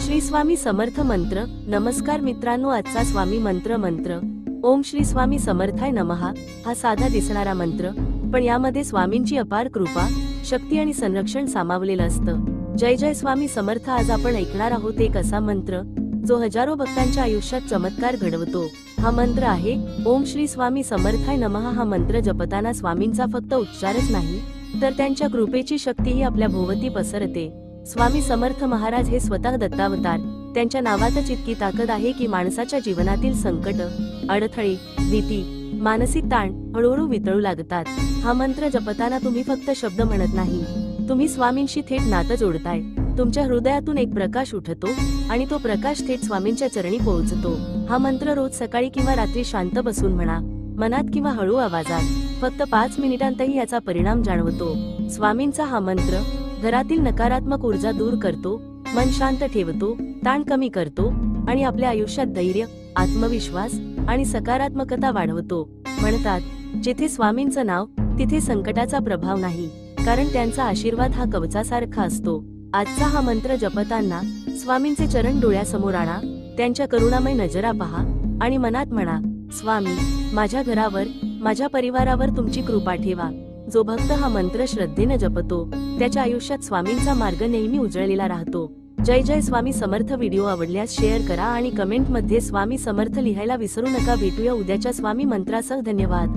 श्री स्वामी समर्थ मंत्र। नमस्कार मित्रांनो, आजचा स्वामी मंत्र ओम श्री स्वामी समर्थाय नमः हा साधा दिसणारा मंत्र, पण यामध्ये स्वामींची अपार कृपा, शक्ती आणि संरक्षण सामावलेलं असतं। जय जय स्वामी समर्थ। आज आपण ऐकणार आहोत एक असा मंत्र जो हजारो भक्तांच्या आयुष्यात चमत्कार घडवतो। हा मंत्र आहे ओम श्री स्वामी समर्थाय नमः। हा मंत्र जपताना स्वामींचा फक्त उच्चारच नाही, तर त्यांच्या कृपेची शक्तीही आपल्या भोवती पसरते। स्वामी समर्थ महाराज हे स्वतः दत्तावतार। त्यांच्या नावातच इतकी ताकद आहे की माणसाच्या जीवनातील संकट, अडथळे, भीती, मानसिक ताण हळूहळू वितळू लागतात। हा मंत्र जपताना तुम्ही फक्त शब्द म्हणत नाही, तुम्ही स्वामींशी थेट नातं जोडताय। तुमच्या हृदयातून एक प्रकाश उठतो आणि तो प्रकाश थेट स्वामींच्या चरणी पोहोचतो। हा मंत्र रोज सकाळी किंवा रात्री शांत बसून म्हणा, मनात किंवा हळू आवाजात। फक्त 5 मिनिटांतही याचा परिणाम जाणवतो। स्वामींचा हा मंत्र घरातील नकारात्मक ऊर्जा दूर करतो, मन शांत ठेवतो, ताण कमी करतो आणि आपल्या आयुष्यात धैर्य, आत्मविश्वास आणि सकारात्मकता वाढवतो। म्हणतात, जिथे स्वामींचं नाव तिथे संकटाचा प्रभाव नाही, कारण त्यांचा आशीर्वाद हा कवचासारखा असतो। आजचा हा मंत्र जपताना स्वामींचे चरण डोळ्यासमोर आणा, त्यांच्या करुणामय नजरा पहा आणि मनात म्हणा, स्वामी, माझ्या घरावर, माझ्या परिवारावर तुमची कृपा ठेवा। जो भक्त हा मंत्र श्रद्धेने जपतो, त्याच्या आयुष्यात स्वामींचा मार्ग नेहमी उजळलेला राहतो। जय जय स्वामी समर्थ। व्हिडिओ आवडल्यास शेअर करा आणि कमेंट मध्ये स्वामी समर्थ लिहायला विसरू नका। भेटूया उद्याच्या स्वामी मंत्रासह। धन्यवाद।